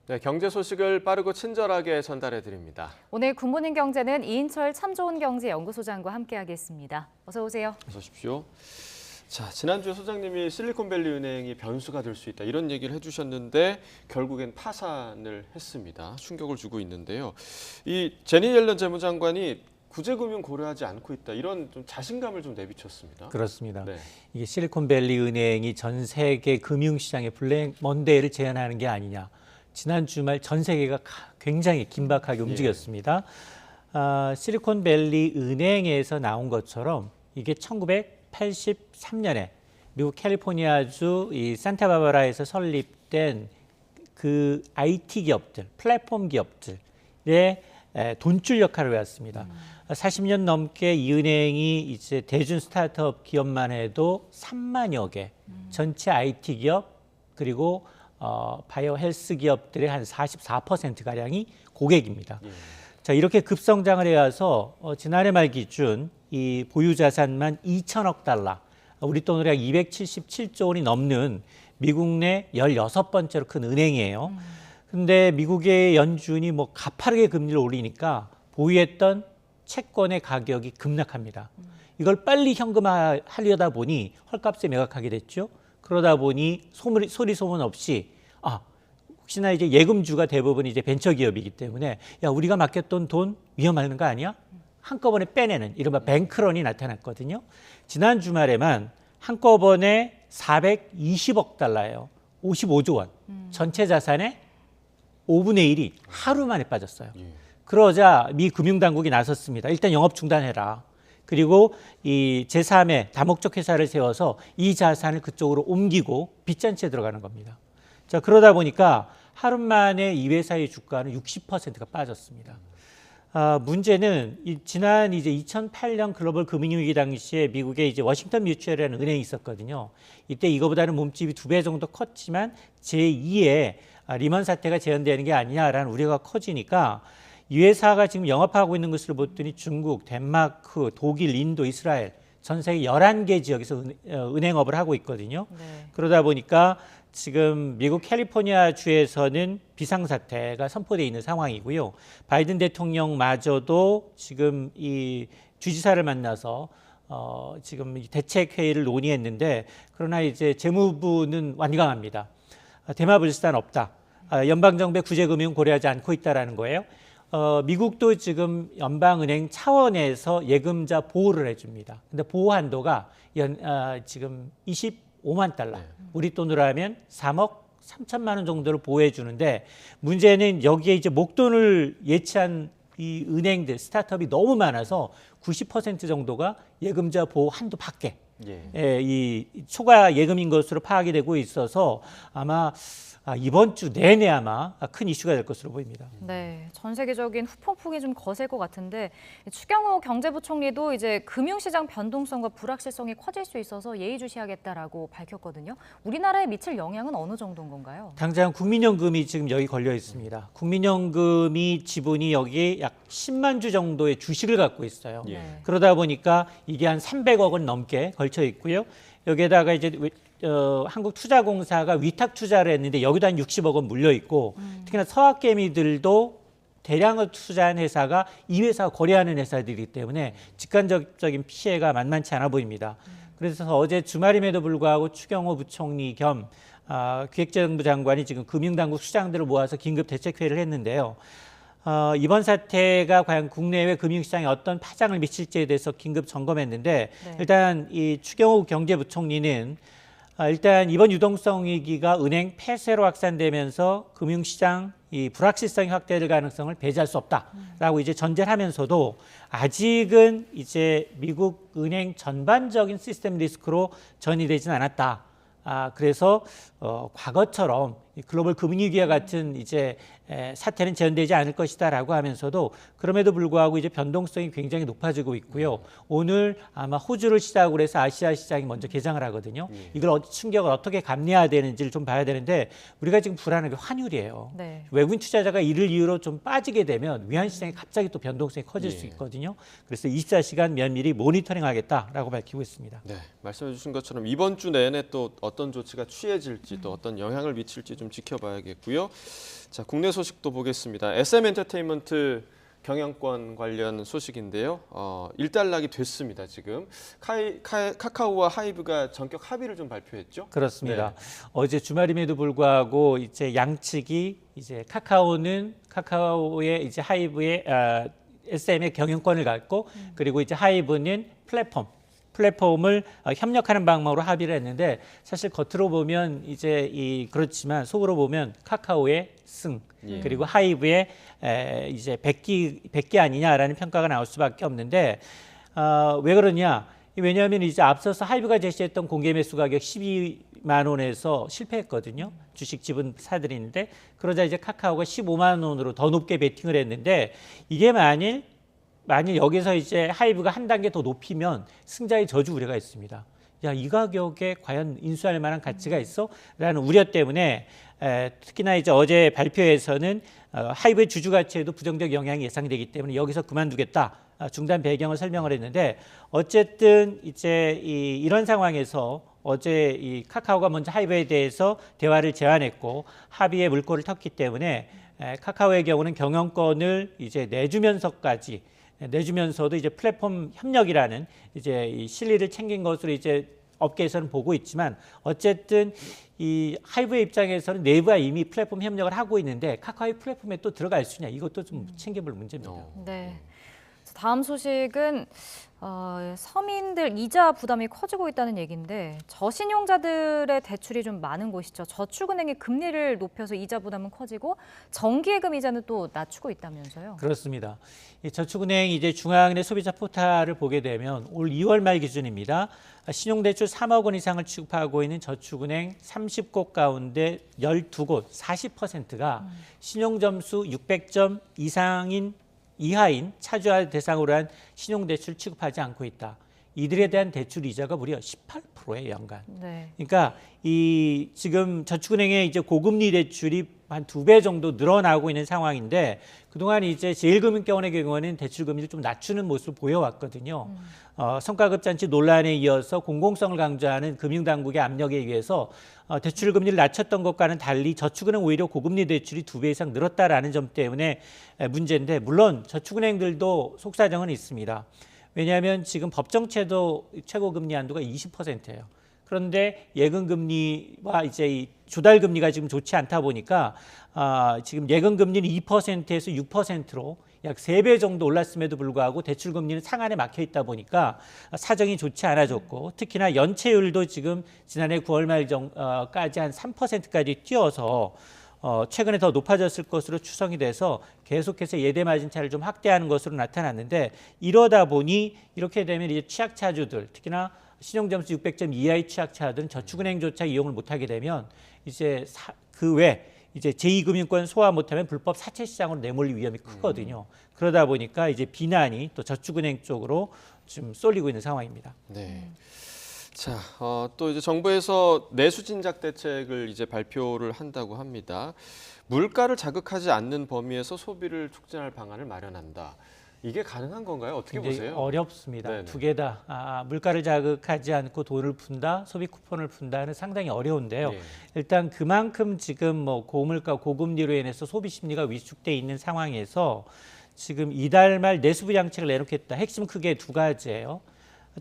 네, 경제 소식을 빠르고 친절하게 전달해 드립니다. 오늘 굿모닝 경제는 이인철 참 좋은 경제 연구소장과 함께하겠습니다. 어서 오세요. 어서 오십시오. 자, 지난주에 소장님이 실리콘밸리 은행이 변수가 될 수 있다 이런 얘기를 해주셨는데 결국엔 파산을 했습니다. 충격을 주고 있는데요. 이 제니 옐런 재무장관이 구제금융 고려하지 않고 있다 이런 좀 자신감을 좀 내비쳤습니다. 그렇습니다. 네. 이게 실리콘밸리 은행이 전 세계 금융시장의 블랙 먼데이를 제안하는 게 아니냐. 지난 주말 전 세계가 굉장히 긴박하게 움직였습니다. 실리콘밸리 은행에서 나온 것처럼 이게 1983년에 미국 캘리포니아주 이 산타바바라에서 설립된 그 IT 기업들, 플랫폼 기업들의 돈줄 역할을 해왔습니다. 40년 넘게 이 은행이 이제 대중 스타트업 기업만 해도 3만여 개, 전체 IT 기업 그리고 바이오 헬스 기업들의 한 44%가량이 고객입니다. 자, 이렇게 급성장을 해와서 지난해 말 기준 이 보유 자산만 2천억 달러, 우리 돈으로 약 277조 원이 넘는 미국 내 16번째로 큰 은행이에요. 근데 미국의 연준이 뭐 가파르게 금리를 올리니까 보유했던 채권의 가격이 급락합니다. 이걸 빨리 현금화하려다 보니 헐값에 매각하게 됐죠. 그러다 보니 소리 소문 없이 혹시나 이제 예금주가 대부분 이제 벤처기업이기 때문에 야 우리가 맡겼던 돈 위험한 거 아니야? 한꺼번에 빼내는 이른바 뱅크런이 나타났거든요. 지난 주말에만 한꺼번에 420억 달러예요. 55조 원. 전체 자산의 5분의 1이 하루 만에 빠졌어요. 그러자 미 금융당국이 나섰습니다. 일단 영업 중단해라. 그리고 이 제3의 다목적 회사를 세워서 이 자산을 그쪽으로 옮기고 빚잔치에 들어가는 겁니다. 자, 그러다 보니까 하루 만에 이 회사의 주가는 60%가 빠졌습니다. 문제는 지난 이제 2008년 글로벌 금융위기 당시에 미국에 이제 워싱턴 뮤추얼이라는 은행이 있었거든요. 이때 이거보다는 몸집이 2배 정도 컸지만 제2의 리먼 사태가 재현되는 게 아니냐라는 우려가 커지니까 이 회사가 지금 영업하고 있는 것을 봤더니 중국, 덴마크, 독일, 인도, 이스라엘 전 세계 11개 지역에서 은행업을 하고 있거든요. 네. 그러다 보니까 지금 미국 캘리포니아 주에서는 비상사태가 선포되어 있는 상황이고요. 바이든 대통령마저도 지금 이 주지사를 만나서 지금 대책 회의를 논의했는데 그러나 이제 재무부는 완강합니다. 대마불산 없다. 연방정부의 구제금융 고려하지 않고 있다라는 거예요. 미국도 지금 연방은행 차원에서 예금자 보호를 해줍니다. 근데 보호 한도가 지금 25만 달러. 우리 돈으로 하면 3억 3천만 원 정도를 보호해 주는데 문제는 여기에 이제 목돈을 예치한 이 은행들, 스타트업이 너무 많아서 90% 정도가 예금자 보호 한도 밖에 이 초과 예금인 것으로 파악이 되고 있어서 아마 이번 주 내내 아마 큰 이슈가 될 것으로 보입니다. 네, 전 세계적인 후폭풍이 좀 거셀 것 같은데 추경호 경제부총리도 이제 금융시장 변동성과 불확실성이 커질 수 있어서 예의주시하겠다라고 밝혔거든요. 우리나라에 미칠 영향은 어느 정도인 건가요? 당장 국민연금이 지금 여기 걸려 있습니다. 국민연금이 지분이 여기 약 10만 주 정도의 주식을 갖고 있어요. 네. 그러다 보니까 이게 한 300억 원 넘게 걸쳐 있고요. 여기에다가 이제 한국투자공사가 위탁 투자를 했는데 여기도 한 60억 원 물려 있고 특히나 서학개미들도 대량을 투자한 회사가 이 회사와 거래하는 회사들이기 때문에 직간접적인 피해가 만만치 않아 보입니다. 그래서 어제 주말임에도 불구하고 추경호 부총리 겸 기획재정부 장관이 지금 금융당국 수장들을 모아서 긴급 대책회의를 했는데요. 이번 사태가 과연 국내외 금융시장에 어떤 파장을 미칠지에 대해서 긴급 점검했는데 네. 일단 이 추경호 경제부총리는 일단 이번 유동성 위기가 은행 폐쇄로 확산되면서 금융시장 이 불확실성이 확대될 가능성을 배제할 수 없다라고 이제 전제를 하면서도 아직은 이제 미국 은행 전반적인 시스템 리스크로 전이되지는 않았다. 그래서 과거처럼 글로벌 금융위기와 같은 이제 사태는 재현되지 않을 것이다라고 하면서도 그럼에도 불구하고 이제 변동성이 굉장히 높아지고 있고요. 오늘 아마 호주를 시작으로 해서 아시아 시장이 먼저 개장을 하거든요. 이걸 충격을 어떻게 감내해야 되는지를 좀 봐야 되는데 우리가 지금 불안한 게 환율이에요. 네. 외국인 투자자가 이를 이유로 좀 빠지게 되면 위안 시장이 갑자기 또 변동성이 커질 수 있거든요. 그래서 24시간 면밀히 모니터링하겠다라고 밝히고 있습니다. 네, 말씀해 주신 것처럼 이번 주 내내 또 어떤 조치가 취해질지 또 어떤 영향을 미칠지 좀 좀 지켜봐야겠고요. 자, 국내 소식도 보겠습니다. SM 엔터테인먼트 경영권 관련 소식인데요. 일단락이 됐습니다. 지금 카카오와 하이브가 전격 합의를 좀 발표했죠. 그렇습니다. 네. 어제 주말임에도 불구하고 이제 양측이 이제 카카오의 이제 하이브의 SM의 경영권을 갖고 그리고 이제 하이브는 플랫폼을 협력하는 방법으로 합의를 했는데 사실 겉으로 보면 이제 그렇지만 속으로 보면 카카오의 승 그리고 하이브의 이제 백기 아니냐라는 평가가 나올 수밖에 없는데 왜 그러냐? 왜냐하면 이제 앞서서 하이브가 제시했던 공개 매수 가격 12만 원에서 실패했거든요. 주식 지분 사들이는데 그러자 이제 카카오가 15만 원으로 더 높게 베팅을 했는데 이게 만일 여기서 이제 하이브가 한 단계 더 높이면 승자의 저주 우려가 있습니다. 야, 이 가격에 과연 인수할 만한 가치가 있어? 라는 우려 때문에 특히나 이제 어제 발표에서는 하이브의 주주 가치에도 부정적 영향이 예상되기 때문에 여기서 그만두겠다. 중단 배경을 설명을 했는데 어쨌든 이제 이런 상황에서 어제 이 카카오가 먼저 하이브에 대해서 대화를 제안했고 합의의 물꼬를 텄기 때문에 카카오의 경우는 경영권을 이제 내주면서도 이제 플랫폼 협력이라는 이제 이 실리를 챙긴 것으로 이제 업계에서는 보고 있지만 어쨌든 이 하이브의 입장에서는 내부와 이미 플랫폼 협력을 하고 있는데 카카오의 플랫폼에 또 들어갈 수 있냐 이것도 좀 챙겨볼 문제입니다. 네. 다음 소식은 서민들 이자 부담이 커지고 있다는 얘기인데 저신용자들의 대출이 좀 많은 곳이죠. 저축은행이 금리를 높여서 이자 부담은 커지고 정기예금 이자는 또 낮추고 있다면서요. 그렇습니다. 이 저축은행 이제 중앙은행 소비자 포탈을 보게 되면 올 2월 말 기준입니다. 신용대출 3억 원 이상을 취급하고 있는 저축은행 30곳 가운데 12곳 40%가 신용점수 600점 이하인 차주와 대상으로 한 신용대출 취급하지 않고 있다. 이들에 대한 대출 이자가 무려 18%예요, 연간. 네. 그러니까 이 지금 저축은행의 이제 고금리 대출이 한 2배 정도 늘어나고 있는 상황인데 그동안 이제 제1금융권의 경우에는 대출 금리를 좀 낮추는 모습을 보여왔거든요. 성과급잔치 논란에 이어서 공공성을 강조하는 금융당국의 압력에 의해서 대출 금리를 낮췄던 것과는 달리 저축은행 오히려 고금리 대출이 2배 이상 늘었다라는 점 때문에 문제인데 물론 저축은행들도 속사정은 있습니다. 왜냐하면 지금 법정채도 최고금리 한도가 20%예요. 그런데 예금금리와 이제 이 조달금리가 지금 좋지 않다 보니까 지금 예금금리는 2%에서 6%로 약 3배 정도 올랐음에도 불구하고 대출금리는 상한에 막혀 있다 보니까 사정이 좋지 않아졌고 특히나 연체율도 지금 지난해 9월 말까지 한 3%까지 뛰어서 최근에 더 높아졌을 것으로 추정이 돼서 계속해서 예대 마진 차를 좀 확대하는 것으로 나타났는데 이러다 보니 이렇게 되면 이제 취약차주들 특히나 신용점수 600점 이하의 취약차들은 저축은행조차 이용을 못하게 되면 이제 그 외 이제 제2금융권 소화 못하면 불법 사채 시장으로 내몰릴 위험이 크거든요. 그러다 보니까 이제 비난이 또 저축은행 쪽으로 좀 쏠리고 있는 상황입니다. 네. 자, 또 이제 정부에서 내수 진작 대책을 이제 발표를 한다고 합니다. 물가를 자극하지 않는 범위에서 소비를 촉진할 방안을 마련한다. 이게 가능한 건가요? 어떻게 보세요? 어렵습니다. 네네. 두 개 다 물가를 자극하지 않고 돈을 푼다, 소비 쿠폰을 푼다는 상당히 어려운데요. 예. 일단 그만큼 지금 뭐 고물가, 고금리로 인해서 소비 심리가 위축돼 있는 상황에서 지금 이달 말 내수부 양책을 내놓겠다. 핵심 크게 두 가지예요.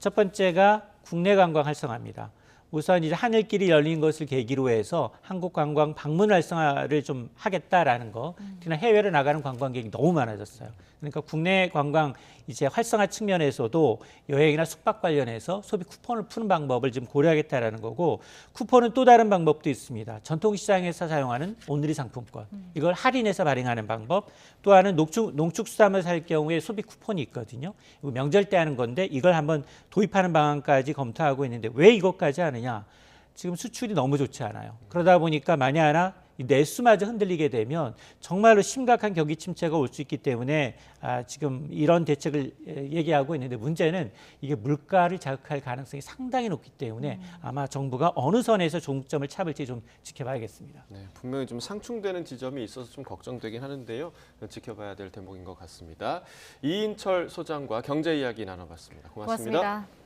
첫 번째가 국내 관광 활성화입니다. 우선 이제 하늘길이 열린 것을 계기로 해서 한국 관광 방문 활성화를 좀 하겠다라는 거. 특히나 해외로 나가는 관광객이 너무 많아졌어요. 그러니까 국내 관광 이제 활성화 측면에서도 여행이나 숙박 관련해서 소비 쿠폰을 푸는 방법을 지금 고려하겠다라는 거고 쿠폰은 또 다른 방법도 있습니다. 전통시장에서 사용하는 오늘의 상품권 이걸 할인해서 발행하는 방법 또 하나는 농축수산물 살 경우에 소비 쿠폰이 있거든요. 이거 명절 때 하는 건데 이걸 한번 도입하는 방안까지 검토하고 있는데 왜 이것까지 하느냐. 지금 수출이 너무 좋지 않아요. 그러다 보니까 만약 하나 내수마저 흔들리게 되면 정말로 심각한 경기 침체가 올 수 있기 때문에 지금 이런 대책을 얘기하고 있는데 문제는 이게 물가를 자극할 가능성이 상당히 높기 때문에 아마 정부가 어느 선에서 종점을 잡을지 좀 지켜봐야겠습니다. 네, 분명히 좀 상충되는 지점이 있어서 좀 걱정되긴 하는데요. 지켜봐야 될 대목인 것 같습니다. 이인철 소장과 경제 이야기 나눠봤습니다. 고맙습니다. 고맙습니다.